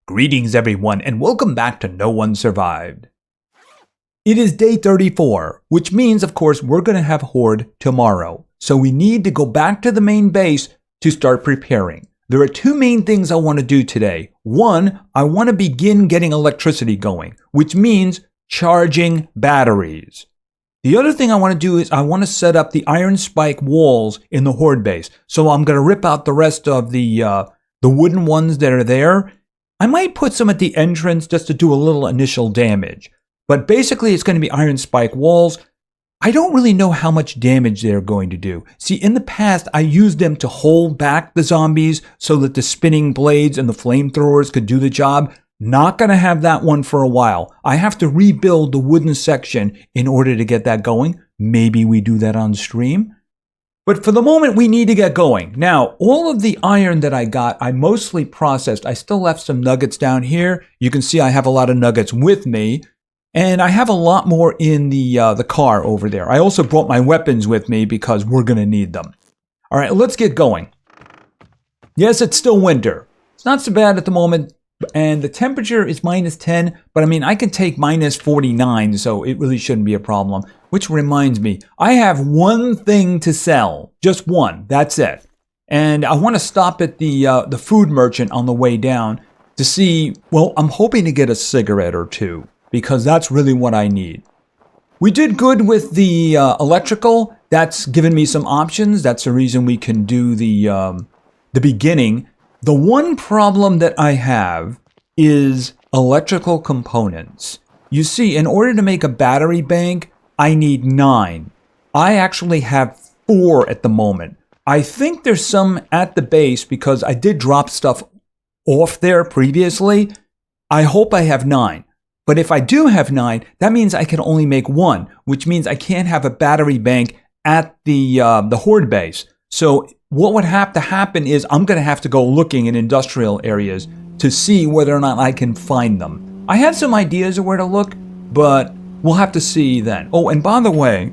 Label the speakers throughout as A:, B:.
A: Greetings everyone and welcome back to No One Survived. It is day 34, which means of course we're going to have Horde tomorrow. So we need to go back to the main base to start preparing. There are two main things I want to do today. One, I want to begin getting electricity going, which means charging batteries. The other thing I want to do is I want to set up the iron spike walls in the Horde base. So I'm going to rip out the rest of the wooden ones that are there. I might put some at the entrance just to do a little initial damage. But basically it's going to be iron spike walls. I don't really know how much damage they're going to do. See, in the past I used them to hold back the zombies so that the spinning blades and the flamethrowers could do the job. Not going to have that one for a while. I have to rebuild the wooden section in order to get that going. Maybe we do that on stream. But for the moment, we need to get going. Now, all of the iron that I got, I mostly processed. I still left some nuggets down here. You can see I have a lot of nuggets with me. And I have a lot more in the car over there. I also brought my weapons with me because we're going to need them. All right, let's get going. Yes, it's still winter. It's not so bad at the moment. And the temperature is -10, but I mean, I can take -49, so it really shouldn't be a problem. Which reminds me, I have one thing to sell. Just one. That's it. And I want to stop at the food merchant on the way down to see, well, I'm hoping to get a cigarette or two, because that's really what I need. We did good with the electrical. That's given me some options. That's the reason we can do the beginning. The one problem that I have is electrical components. You see, in order to make a battery bank, I need 9. I actually have 4 at the moment. I think there's some at the base because I did drop stuff off there previously. I hope I have 9. But if I do have 9, that means I can only make 1, which means I can't have a battery bank at the Horde base. So what would have to happen is I'm going to have to go looking in industrial areas to see whether or not I can find them. I had some ideas of where to look, but we'll have to see then. Oh, and by the way,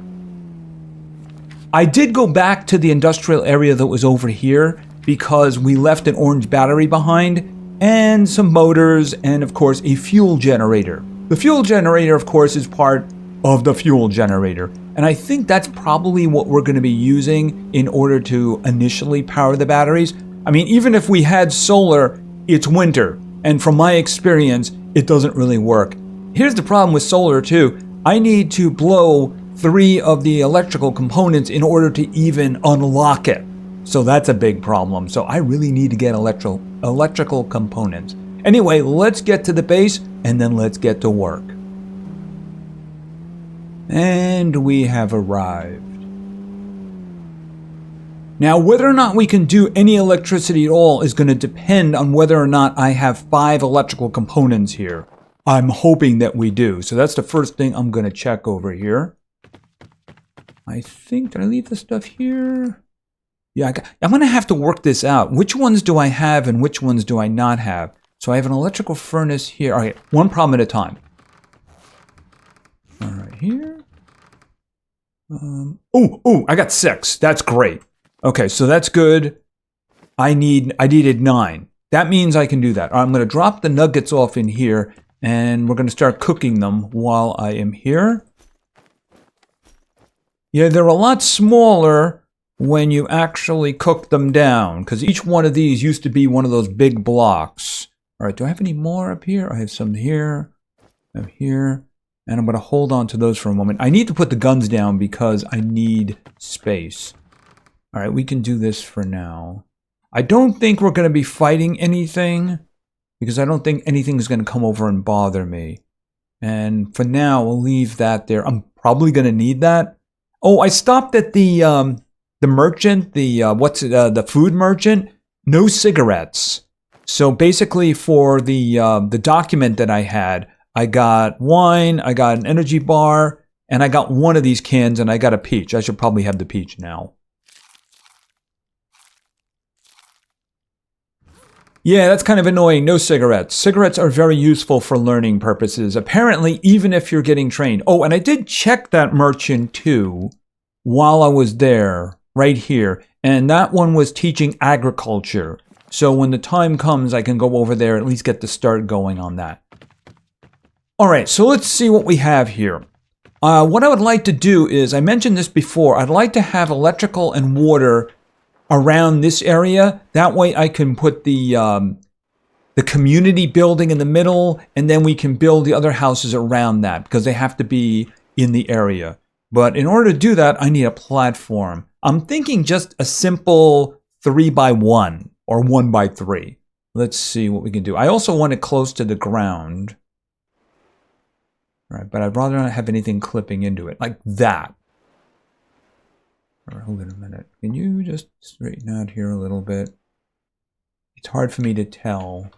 A: I did go back to the industrial area that was over here because we left an orange battery behind and some motors and, of course, a fuel generator. The fuel generator, of course, is part of the fuel generator. And I think that's probably what we're going to be using in order to initially power the batteries. I mean, even if we had solar, it's winter. And from my experience, it doesn't really work. Here's the problem with solar too. I need to blow 3 of the electrical components in order to even unlock it. So that's a big problem. So I really need to get electrical components. Anyway, let's get to the base and then let's get to work. And we have arrived. Now, whether or not we can do any electricity at all is going to depend on whether or not I have 5 electrical components here. I'm hoping that we do. So that's the first thing I'm going to check over here. I think, did I leave the stuff here? Yeah, I'm going to have to work this out. Which ones do I have and which ones do I not have? So I have an electrical furnace here. All right, one problem at a time. All right, here. I got 6. That's great. Okay, so that's good. I needed 9. That means I can do that. I'm going to drop the nuggets off in here, and we're going to start cooking them while I am here. Yeah, they're a lot smaller when you actually cook them down, because each one of these used to be one of those big blocks. All right, do I have any more up here? I have some here, up here. And I'm going to hold on to those for a moment. I need to put the guns down because I need space. All right, we can do this for now. I don't think we're going to be fighting anything because I don't think anything's going to come over and bother me. And for now, we'll leave that there. I'm probably going to need that. Oh, I stopped at the merchant, the food merchant. No cigarettes. So basically for the document that I had, I got wine, I got an energy bar, and I got one of these cans, and I got a peach. I should probably have the peach now. Yeah, that's kind of annoying. No cigarettes. Cigarettes are very useful for learning purposes, apparently, even if you're getting trained. Oh, and I did check that merchant, too, while I was there, right here. And that one was teaching agriculture. So when the time comes, I can go over there and at least get the start going on that. All right, so let's see what we have here. What I would like to do is, I mentioned this before, I'd like to have electrical and water around this area. That way I can put the community building in the middle, and then we can build the other houses around that because they have to be in the area. But in order to do that, I need a platform. I'm thinking just a simple 3x1 or 1x3. Let's see what we can do. I also want it close to the ground. All right, but I'd rather not have anything clipping into it like that. All right, hold on a minute. Can you just straighten out here a little bit? It's hard for me to tell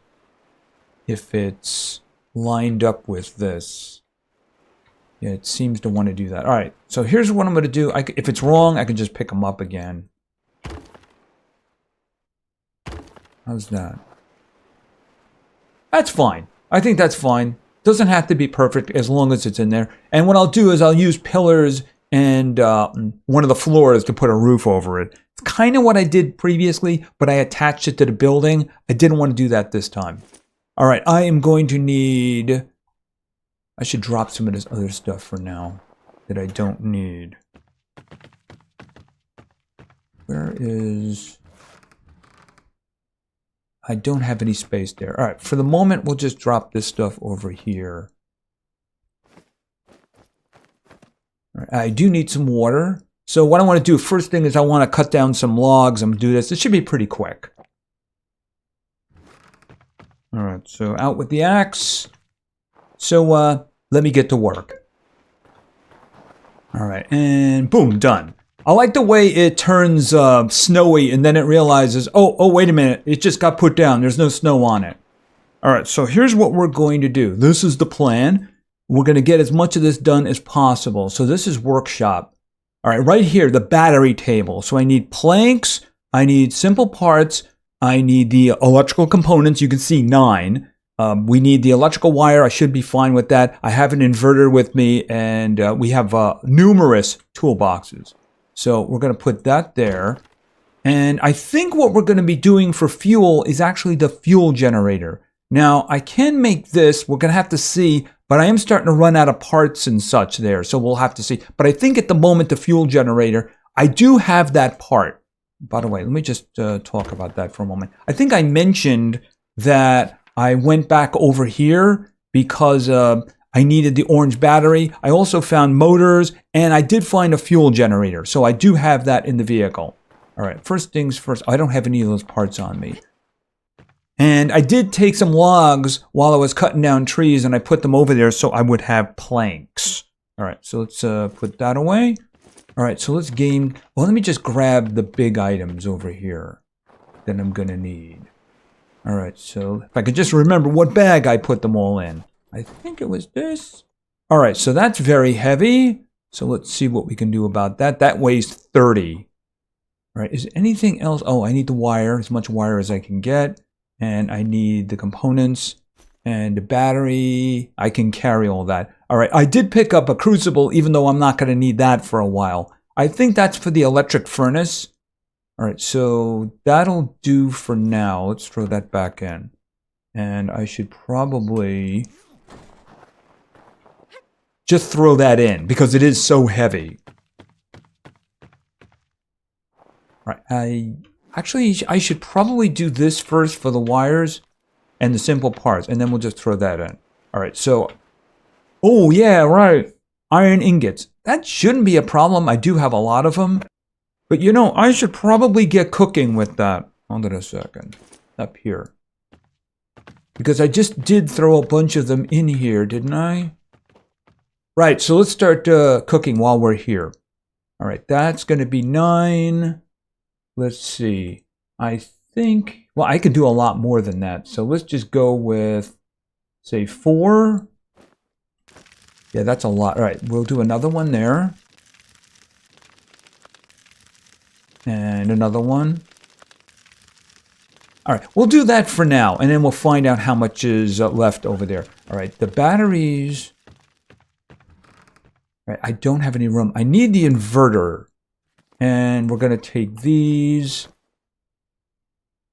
A: if it's lined up with this. Yeah, it seems to want to do that. All right, so here's what I'm going to do. If it's wrong, I can just pick them up again. How's that? That's fine. I think that's fine. Doesn't have to be perfect as long as it's in there. And what I'll do is I'll use pillars and one of the floors to put a roof over it. It's kind of what I did previously, but I attached it to the building. I didn't want to do that this time. All right, I am going to need... I should drop some of this other stuff for now that I don't need. Where is... I don't have any space there. All right, for the moment, we'll just drop this stuff over here. All right, I do need some water. So what I want to do, first thing is I want to cut down some logs. I'm going to do this. It should be pretty quick. All right, so out with the axe. So let me get to work. All right, and boom, done. I like the way it turns snowy and then it realizes, oh, wait a minute, it just got put down. There's no snow on it. All right, so here's what we're going to do. This is the plan. We're going to get as much of this done as possible. So this is workshop. All right, right here, the battery table. So I need planks, I need simple parts, I need the electrical components. You can see 9. We need the electrical wire. I should be fine with that. I have an inverter with me, and we have numerous toolboxes. So we're going to put that there. And I think what we're going to be doing for fuel is actually the fuel generator. Now, I can make this. We're going to have to see, but I am starting to run out of parts and such there. So we'll have to see. But I think at the moment, the fuel generator, I do have that part. By the way, let me just talk about that for a moment. I think I mentioned that I went back over here because I needed the orange battery. I also found motors, and I did find a fuel generator. So I do have that in the vehicle. All right, first things first. I don't have any of those parts on me. And I did take some logs while I was cutting down trees, and I put them over there so I would have planks. All right, so let's put that away. All right, so let's game. Well, let me just grab the big items over here that I'm going to need. All right, so if I could just remember what bag I put them all in. I think it was this. All right, so that's very heavy. So let's see what we can do about that. That weighs 30. All right, is anything else? Oh, I need the wire, as much wire as I can get. And I need the components and the battery. I can carry all that. All right, I did pick up a crucible, even though I'm not going to need that for a while. I think that's for the electric furnace. All right, so that'll do for now. Let's throw that back in. And I should probably just throw that in because it is so heavy. All right, I should probably do this first for the wires and the simple parts, and then we'll just throw that in. All right, so, oh yeah, right, iron ingots. That shouldn't be a problem. I do have a lot of them. But you know, I should probably get cooking with that. Hold on a second. Up here. Because I just did throw a bunch of them in here, didn't I? Right, so let's start cooking while we're here. All right, that's going to be 9. Let's see. I think, well, I could do a lot more than that. So let's just go with, say, 4. Yeah, that's a lot. All right, we'll do another one there. And another one. All right, we'll do that for now, and then we'll find out how much is left over there. All right, the batteries. All right, I don't have any room. I need the inverter. And we're going to take these.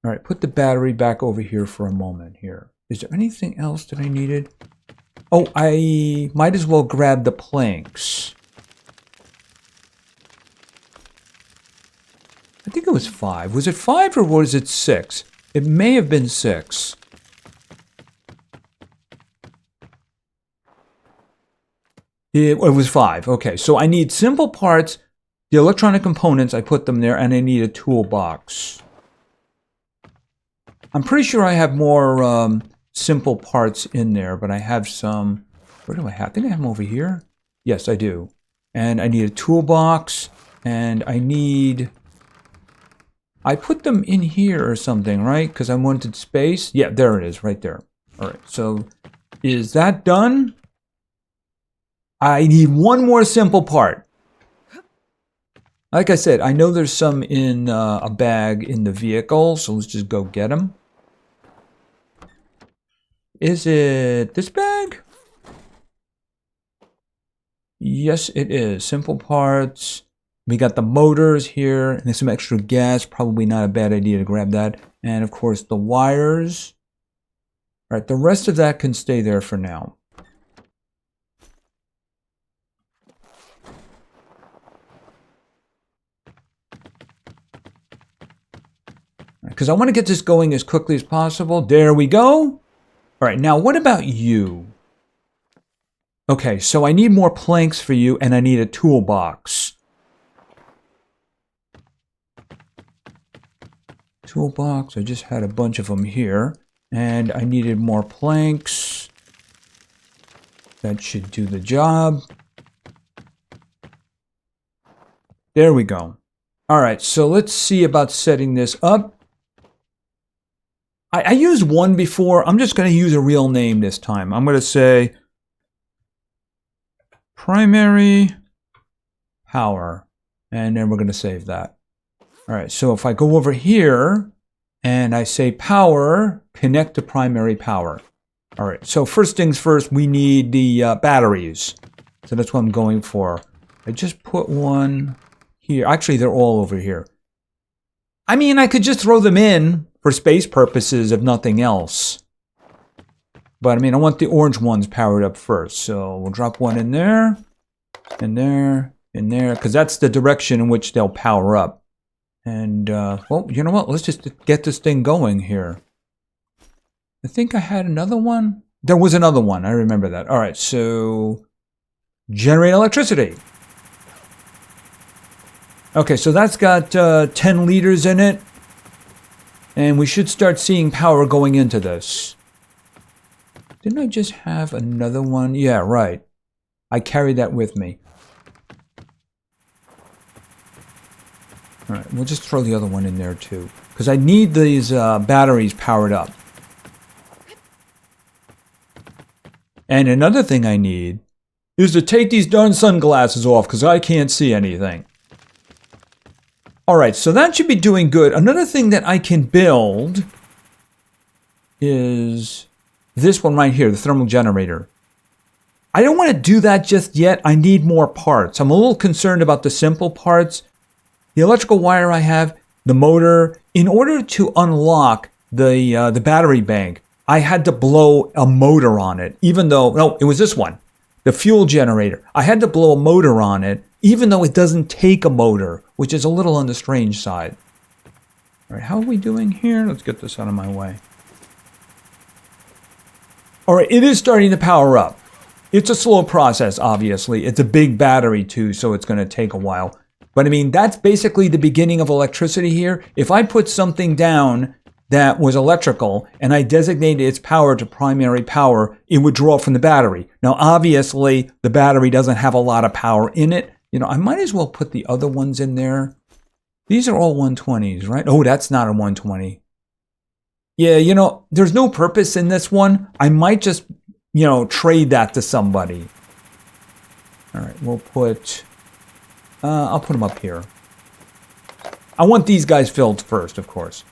A: All right, put the battery back over here for a moment here. Is there anything else that I needed? Oh, I might as well grab the planks. I think it was 5. Was it 5 or was it 6? It may have been 6. It was 5. Okay, so I need simple parts, the electronic components, I put them there, and I need a toolbox. I'm pretty sure I have more simple parts in there, but I have some... Where do I have? I think I have them over here. Yes, I do. And I need a toolbox, and I need... I put them in here or something, right? Because I wanted space. Yeah, there it is, right there. All right, so is that done? I need one more simple part. Like I said, I know there's some in a bag in the vehicle, so let's just go get them. Is it this bag? Yes, it is. Simple parts. We got the motors here, and there's some extra gas. Probably not a bad idea to grab that. And of course, the wires. All right, the rest of that can stay there for now. Because I want to get this going as quickly as possible. There we go. All right, now what about you? Okay, so I need more planks for you, and I need a toolbox. Toolbox, I just had a bunch of them here. And I needed more planks. That should do the job. There we go. All right, so let's see about setting this up. I used one before. I'm just going to use a real name this time. I'm going to say primary power. And then we're going to save that. All right, so if I go over here and I say power, connect to primary power. All right, so first things first, we need the batteries. So that's what I'm going for. I just put one here. Actually, they're all over here. I mean, I could just throw them in for space purposes, if nothing else. But I mean, I want the orange ones powered up first. So we'll drop one in there, in there, in there, because that's the direction in which they'll power up. And, well, you know what? Let's just get this thing going here. I think I had another one. There was another one. I remember that. All right, so generate electricity. Okay, so that's got 10 liters in it. And we should start seeing power going into this. Didn't I just have another one? Yeah, right. I carried that with me. All right, we'll just throw the other one in there too. Because I need these batteries powered up. And another thing I need is to take these darn sunglasses off because I can't see anything. All right, so that should be doing good. Another thing that I can build is this one right here, the thermal generator. I don't want to do that just yet. I need more parts. I'm a little concerned about the simple parts. The electrical wire I have, the motor. In order to unlock the battery bank, I had to blow a motor on it, even though, no, it was this one, the fuel generator. I had to blow a motor on it, even though it doesn't take a motor, which is a little on the strange side. All right, how are we doing here? Let's get this out of my way. All right, it is starting to power up. It's a slow process, obviously. It's a big battery, too, so it's going to take a while. But, I mean, that's basically the beginning of electricity here. If I put something down that was electrical and I designated its power to primary power, it would draw from the battery. Now, obviously, the battery doesn't have a lot of power in it. You know, I might as well put the other ones in there. These are all 120s, right? Oh, that's not a 120. Yeah, you know, there's no purpose in this one. I might just, you know, trade that to somebody. All right, we'll put... I'll put them up here. I want these guys filled first, of course.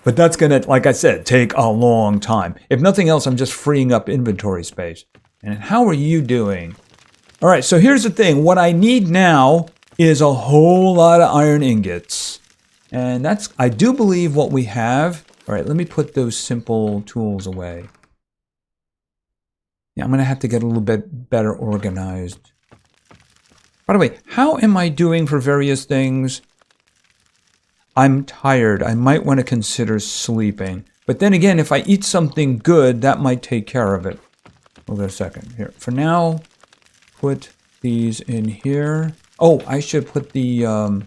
A: But that's going to, like I said, take a long time. If nothing else, I'm just freeing up inventory space. And how are you doing? All right, so here's the thing. What I need now is a whole lot of iron ingots. And that's, I do believe, what we have. All right, let me put those simple tools away. Yeah, I'm going to have to get a little bit better organized. By the way, how am I doing for various things? I'm tired. I might want to consider sleeping. But then again, if I eat something good, that might take care of it. Hold on a second. Here. For now, put these in here. Oh, I should put the...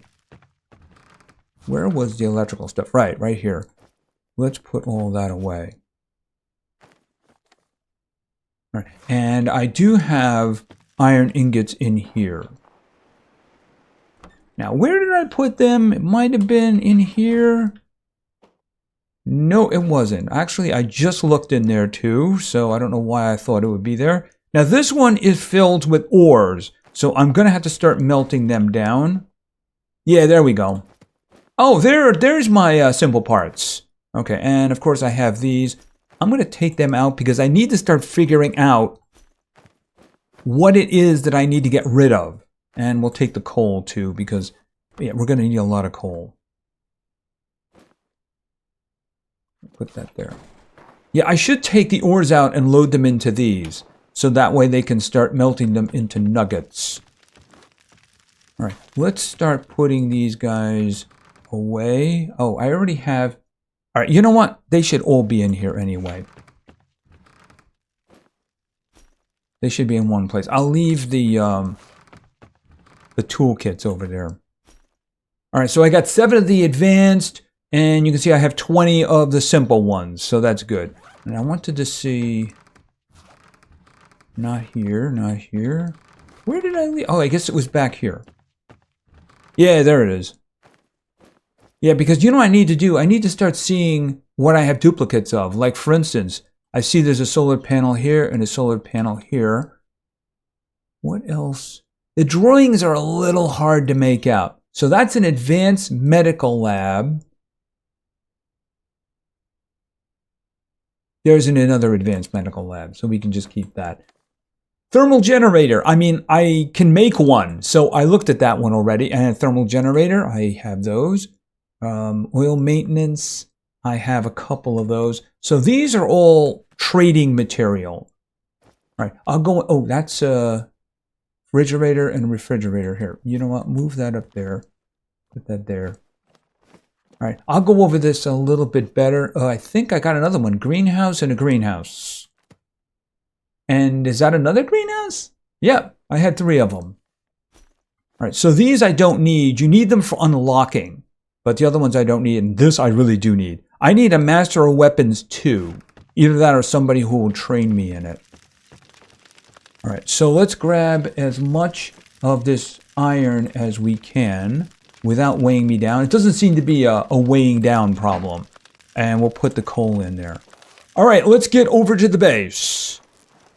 A: where was the electrical stuff? Right here. Let's put all that away. All right. And I do have iron ingots in here. Now, where did I put them? It might have been in here. No, it wasn't. Actually, I just looked in there too, so I don't know why I thought it would be there. Now, this one is filled with ores, so I'm going to have to start melting them down. Yeah, there we go. Oh, there's my simple parts. Okay, and of course I have these. I'm going to take them out because I need to start figuring out what it is that I need to get rid of. And we'll take the coal too because yeah, we're going to need a lot of coal. Put that there. Yeah, I should take the ores out and load them into these. So that way they can start melting them into nuggets. All right, let's start putting these guys away. Oh, I already have... All right, you know what? They should all be in here anyway. They should be in one place. I'll leave the toolkits over there. All right, so I got 7 of the advanced, and you can see I have 20 of the simple ones, so that's good. And I wanted to see... Not here, not here. Where did I leave? Oh, I guess it was back here. Yeah, there it is. Yeah, because you know what I need to do? I need to start seeing what I have duplicates of. Like, for instance, I see there's a solar panel here and a solar panel here. What else? The drawings are a little hard to make out. So that's an advanced medical lab. There's another advanced medical lab, so we can just keep that. Thermal generator. I mean, I can make one. So I looked at that one already. And a thermal generator, I have those. Oil maintenance, I have a couple of those. So these are all trading material. All right, I'll go, oh, that's a refrigerator and a refrigerator here. You know what, move that up there. Put that there. All right, I'll go over this a little bit better. I think I got another one, greenhouse and a greenhouse. And is that another greenhouse? Yeah, I had 3 of them. All right, so these I don't need. You need them for unlocking. But the other ones I don't need, and this I really do need. I need a Master of Weapons 2. Either that or somebody who will train me in it. All right, so let's grab as much of this iron as we can without weighing me down. It doesn't seem to be a weighing down problem. And we'll put the coal in there. All right, let's get over to the base.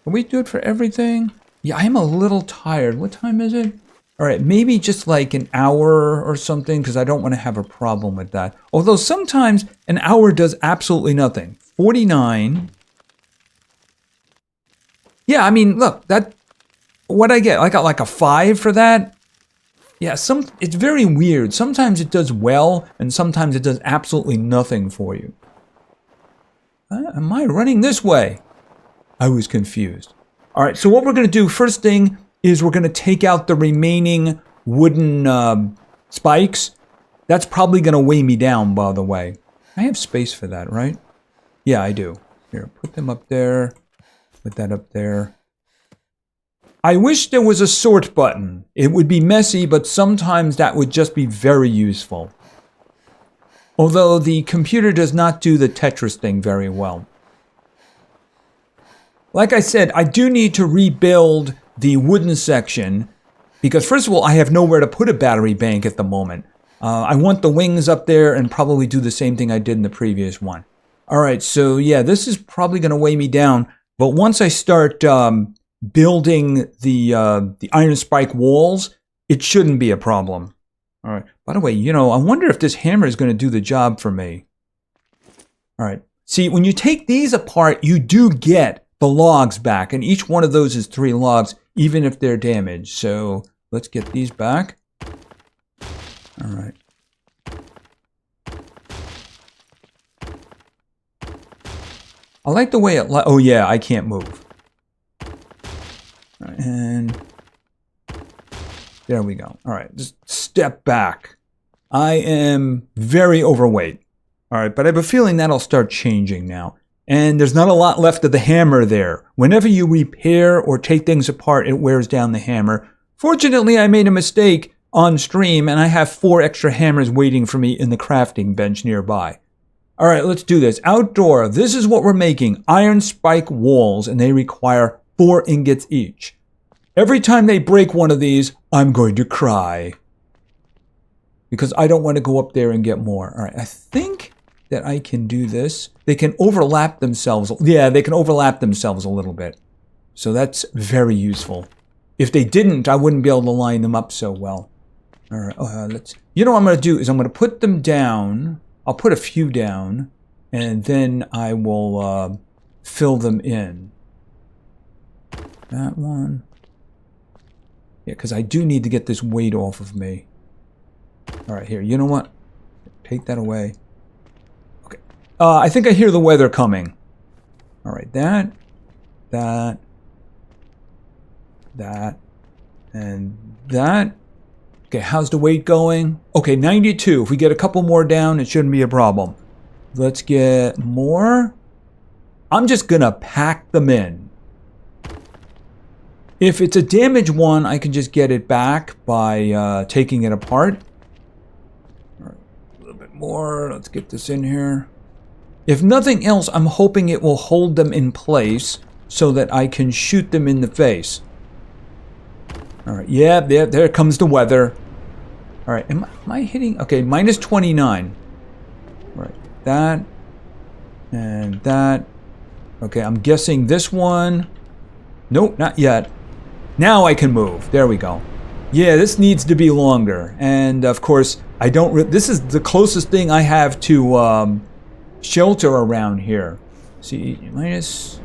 A: Are we good for everything? Yeah, I'm a little tired. What time is it? All right, maybe just like an hour or something, because I don't want to have a problem with that. Although sometimes an hour does absolutely nothing. 49. Yeah, I mean, look, that, what'd I get? I got like a 5 for that. Yeah, it's very weird. Sometimes it does well, and sometimes it does absolutely nothing for you. Am I running this way? I was confused. All right, so what we're going to do, first thing, is we're going to take out the remaining wooden spikes. That's probably going to weigh me down, by the way. I have space for that, right? Yeah, I do. Here, put them up there. Put that up there. I wish there was a sort button. It would be messy, but sometimes that would just be very useful. Although the computer does not do the Tetris thing very well. Like I said, I do need to rebuild the wooden section, because first of all, I have nowhere to put a battery bank at the moment. I want the wings up there and probably do the same thing I did in the previous one. All right, so yeah, this is probably going to weigh me down, but once I start building the iron spike walls, it shouldn't be a problem. All right, by the way, you know, I wonder if this hammer is going to do the job for me. All right, see, when you take these apart, you do get the logs back, and each one of those is 3 logs, even if they're damaged. So let's get these back. All right. I like the way it... oh, yeah, I can't move. All right, and... there we go. All right, just step back. I am very overweight. All right, but I have a feeling that'll start changing now. And there's not a lot left of the hammer there. Whenever you repair or take things apart, it wears down the hammer. Fortunately, I made a mistake on stream, and I have 4 extra hammers waiting for me in the crafting bench nearby. All right, let's do this. Outdoor, this is what we're making. Iron spike walls, and they require 4 ingots each. Every time they break one of these, I'm going to cry. Because I don't want to go up there and get more. All right, I think that I can do this. They can overlap themselves. Yeah, they can overlap themselves a little bit. So that's very useful. If they didn't, I wouldn't be able to line them up so well. All right, let's... you know what I'm going to do is I'm going to put them down. I'll put a few down, and then I will fill them in. That one. Yeah, because I do need to get this weight off of me. All right, here. You know what? Take that away. Okay. I think I hear the weather coming. All right, that, and that. Okay, how's the weight going? Okay, 92. If we get a couple more down, it shouldn't be a problem. Let's get more. I'm just going to pack them in. If it's a damaged one, I can just get it back by taking it apart. All right, a little bit more. Let's get this in here. If nothing else, I'm hoping it will hold them in place so that I can shoot them in the face. All right, yeah, there comes the weather. All right, am I hitting? Okay, minus 29. All right, that and that. Okay, I'm guessing this one. Nope, not yet. Now I can move. There we go. Yeah, this needs to be longer. And of course, I don't. This is the closest thing I have to shelter around here. See, minus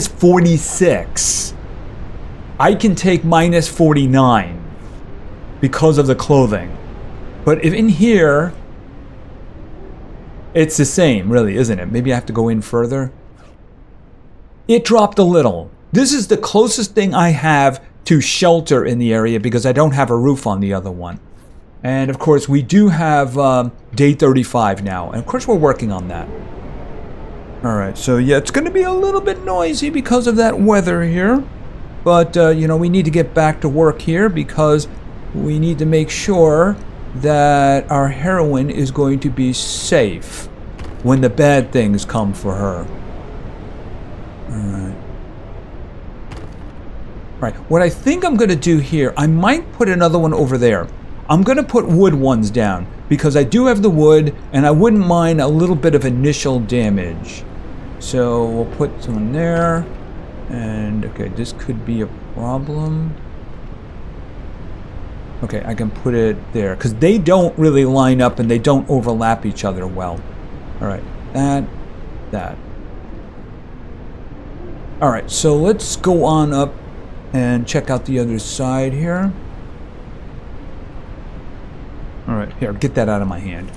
A: 46. I can take minus 49 because of the clothing. But if in here, it's the same, really, isn't it? Maybe I have to go in further. It dropped a little. This is the closest thing I have to shelter in the area because I don't have a roof on the other one. And of course, we do have day 35 now. And of course, we're working on that. All right, so yeah, it's going to be a little bit noisy because of that weather here. But, you know, we need to get back to work here because we need to make sure that our heroine is going to be safe when the bad things come for her. All right, what I think I'm going to do here, I might put another one over there. I'm going to put wood ones down because I do have the wood and I wouldn't mind a little bit of initial damage. So we'll put someone there. And, okay, this could be a problem. Okay, I can put it there. Because they don't really line up and they don't overlap each other well. Alright, that. Alright, so let's go on up and check out the other side here. Alright, here, get that out of my hand.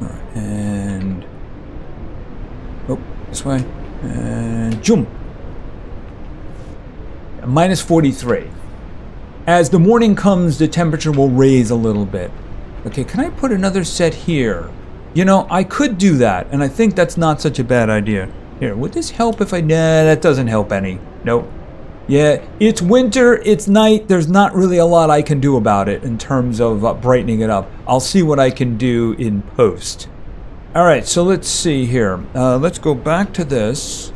A: Alright, and... oh, this way. And jump. Minus 43. As the morning comes, the temperature will raise a little bit. Okay, can I put another set here? You know, I could do that, and I think that's not such a bad idea. Here, would this help if I... nah, that doesn't help any. Nope. Yeah, it's winter, it's night, there's not really a lot I can do about it in terms of brightening it up. I'll see what I can do in post. Alright, so let's see here. Let's go back to this.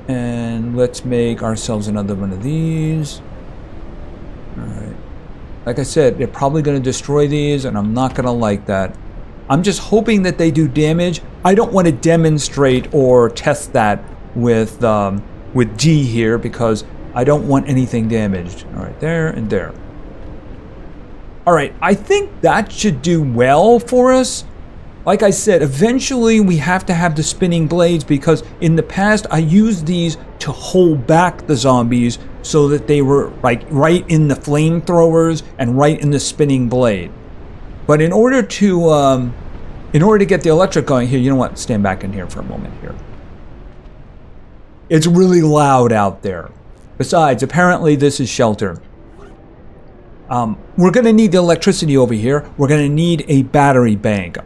A: And let's make ourselves another one of these. Alright. Like I said, they're probably going to destroy these, and I'm not going to like that. I'm just hoping that they do damage. I don't want to demonstrate or test that with G here, because I don't want anything damaged. Alright, there and there. Alright, I think that should do well for us. Like I said, eventually we have to have the spinning blades because in the past I used these to hold back the zombies so that they were like right in the flamethrowers and right in the spinning blade. But in order to get the electric going here, you know what? Stand back in here for a moment here. It's really loud out there. Besides, apparently this is shelter. We're going to need the electricity over here. We're going to need a battery bank.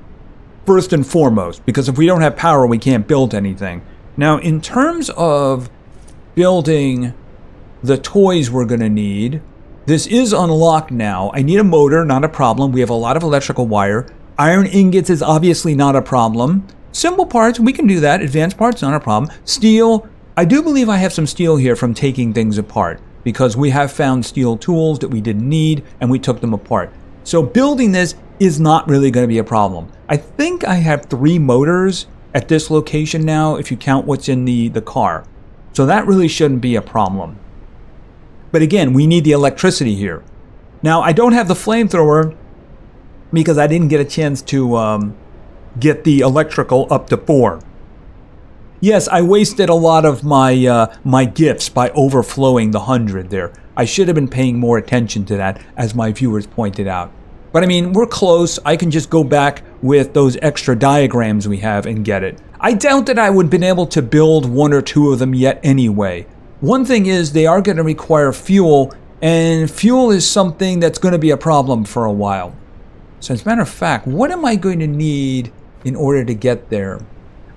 A: First and foremost, because if we don't have power, we can't build anything. Now, in terms of building the toys we're going to need, this is unlocked now. I need a motor, not a problem. We have a lot of electrical wire. Iron ingots is obviously not a problem. Simple parts, we can do that. Advanced parts, not a problem. Steel, I do believe I have some steel here from taking things apart, because we have found steel tools that we didn't need and we took them apart. So building this is not really going to be a problem. I think I have 3 motors at this location now, if you count what's in the car. So that really shouldn't be a problem. But again, we need the electricity here. Now, I don't have the flamethrower because I didn't get a chance to get the electrical up to 4. Yes, I wasted a lot of my gifts by overflowing the 100 there. I should have been paying more attention to that, as my viewers pointed out. But I mean, we're close. I can just go back with those extra diagrams we have and get it. I doubt that I would have been able to build 1 or 2 of them yet anyway. One thing is they are going to require fuel, and fuel is something that's going to be a problem for a while. So as a matter of fact, what am I going to need in order to get there?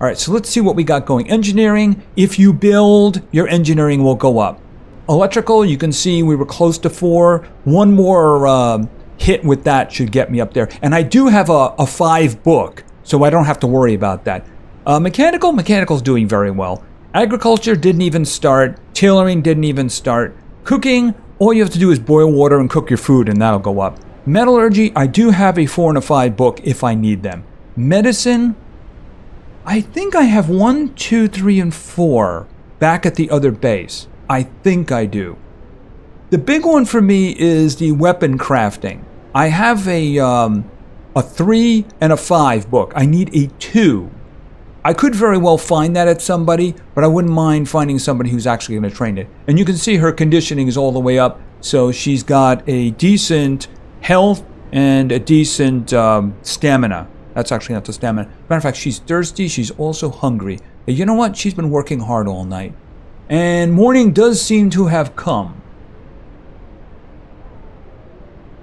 A: All right, so let's see what we got going. Engineering, if you build, your engineering will go up. Electrical, you can see we were close to 4. One more hit with that should get me up there. And I do have a 5 book, so I don't have to worry about that. Mechanical's doing very well. Agriculture didn't even start. Tailoring didn't even start. Cooking, all you have to do is boil water and cook your food, and that'll go up. Metallurgy, I do have a 4 and a 5 book if I need them. Medicine, I think I have 1, 2, 3, and 4 back at the other base. I think I do. The big one for me is the weapon crafting. I have a 3 and a 5 book. I need a 2. I could very well find that at somebody, but I wouldn't mind finding somebody who's actually going to train it. And you can see her conditioning is all the way up, so she's got a decent health and a decent stamina. That's actually not the stamina. Matter of fact, she's thirsty. She's also hungry. And you know what? She's been working hard all night. And morning does seem to have come.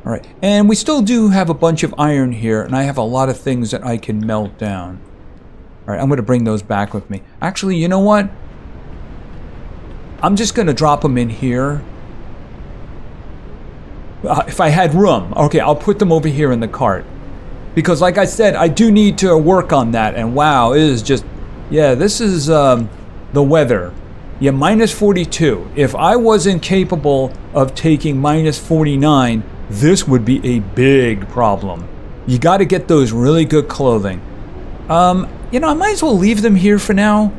A: All right. And we still do have a bunch of iron here, and I have a lot of things that I can melt down. All right, I'm going to bring those back with me. Actually, you know what? I'm just going to drop them in here. If I had room. Okay, I'll put them over here in the cart. Because like I said, I do need to work on that. And wow, it is just... Yeah, this is the weather. Yeah, minus 42. If I wasn't capable of taking minus 49, this would be a big problem. You got to get those really good clothing. You know, I might as well leave them here for now.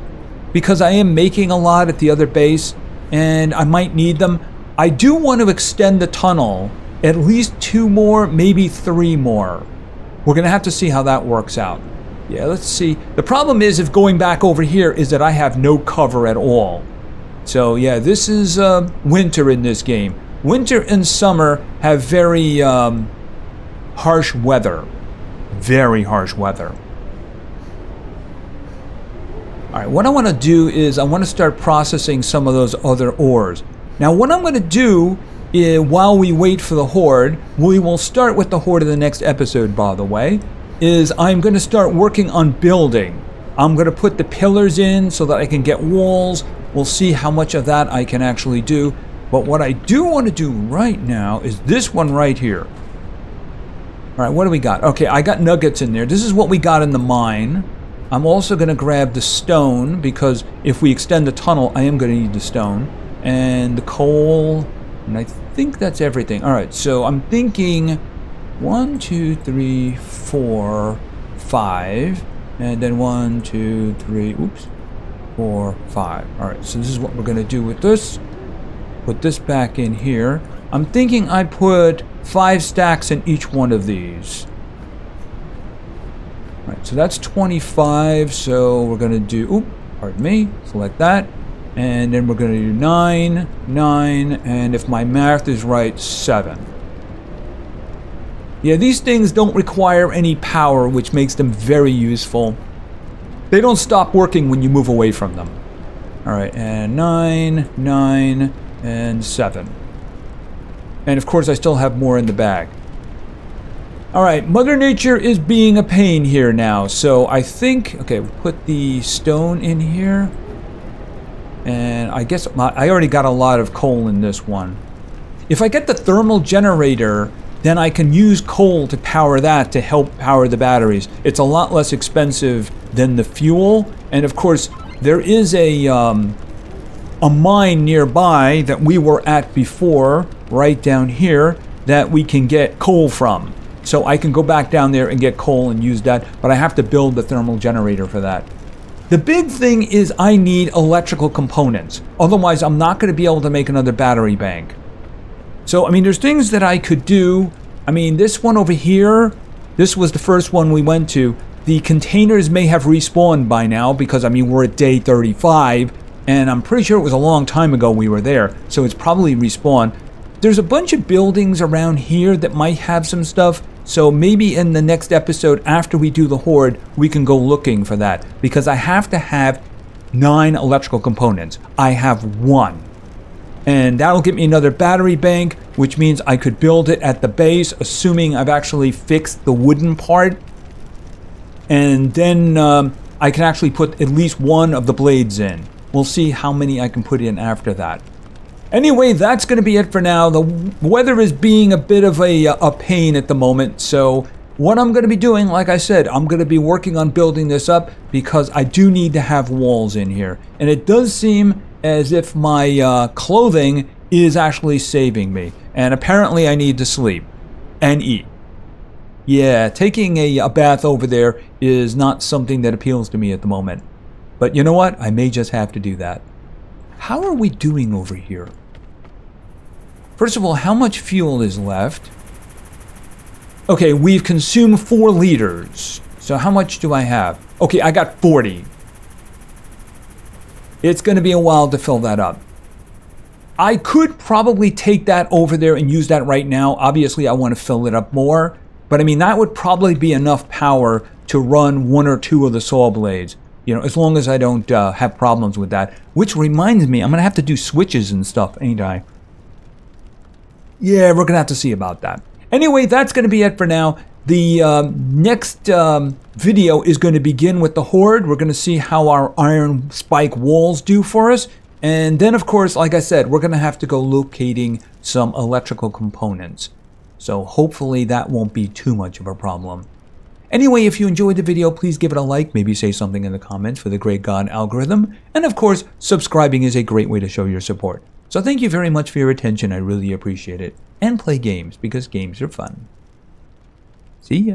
A: Because I am making a lot at the other base. And I might need them. I do want to extend the tunnel. At least 2 more, maybe 3 more. We're going to have to see how that works out. Yeah, let's see. The problem is, if going back over here, is that I have no cover at all. So yeah, this is winter in this game. Winter and summer have very harsh weather. Very harsh weather. Alright, what I want to do is I want to start processing some of those other ores. Now what I'm going to do is, while we wait for the horde, we will start with the horde in the next episode, by the way, is I'm going to start working on building. I'm going to put the pillars in so that I can get walls. We'll see how much of that I can actually do. But what I do want to do right now is this one right here. All right, what do we got? Okay, I got nuggets in there. This is what we got in the mine. I'm also going to grab the stone, because if we extend the tunnel, I am going to need the stone. And the coal, and I think that's everything. All right, so I'm thinking 1, 2, 3, 4, 5, and then 1, 2, 3, 4, 5. All right, so this is what we're going to do with this. Put this back in here. I'm thinking I put 5 stacks in each one of these. All right, so that's 25. So we're going to do, pardon me, select that. And then we're going to do 9, 9, and if my math is right, 7. Yeah, these things don't require any power, which makes them very useful. They don't stop working when you move away from them. All right, and 9, 9, and 7. And of course, I still have more in the bag. All right, Mother Nature is being a pain here now. So I think, okay, we'll put the stone in here. And I guess I already got a lot of coal in this one. If I get the thermal generator, then I can use coal to power that to help power the batteries. It's a lot less expensive than the fuel. And of course, there is a mine nearby that we were at before, right down here, that we can get coal from. So I can go back down there and get coal and use that, but I have to build the thermal generator for that. The big thing is I need electrical components. Otherwise, I'm not going to be able to make another battery bank. So, I mean, there's things that I could do. I mean, this one over here, this was the first one we went to. The containers may have respawned by now because, I mean, we're at day 35, and I'm pretty sure it was a long time ago we were there, so it's probably respawned. There's a bunch of buildings around here that might have some stuff, so maybe in the next episode after we do the horde, we can go looking for that, because I have to have 9 electrical components. I have 1. And that'll give me another battery bank, which means I could build it at the base, assuming I've actually fixed the wooden part. And then I can actually put at least 1 of the blades in. We'll see how many I can put in after that. Anyway, that's going to be it for now. The weather is being a bit of a pain at the moment. So what I'm going to be doing, like I said, I'm going to be working on building this up because I do need to have walls in here. And it does seem as if my clothing is actually saving me. And apparently I need to sleep and eat. Yeah, taking a bath over there is not something that appeals to me at the moment. But you know what? I may just have to do that. How are we doing over here? First of all, how much fuel is left? Okay, we've consumed 4 liters. So how much do I have? Okay, I got 40. It's going to be a while to fill that up. I could probably take that over there and use that right now. Obviously, I want to fill it up more. But I mean, that would probably be enough power to run 1 or 2 of the saw blades. You know, as long as I don't have problems with that. Which reminds me, I'm going to have to do switches and stuff, ain't I? Yeah, we're going to have to see about that. Anyway, that's going to be it for now. The next video is going to begin with the horde. We're going to see how our iron spike walls do for us. And then, of course, like I said, we're going to have to go locating some electrical components. So hopefully that won't be too much of a problem. Anyway, if you enjoyed the video, please give it a like, maybe say something in the comments for the Great God algorithm, and of course, subscribing is a great way to show your support. So thank you very much for your attention, I really appreciate it. And play games, because games are fun. See ya.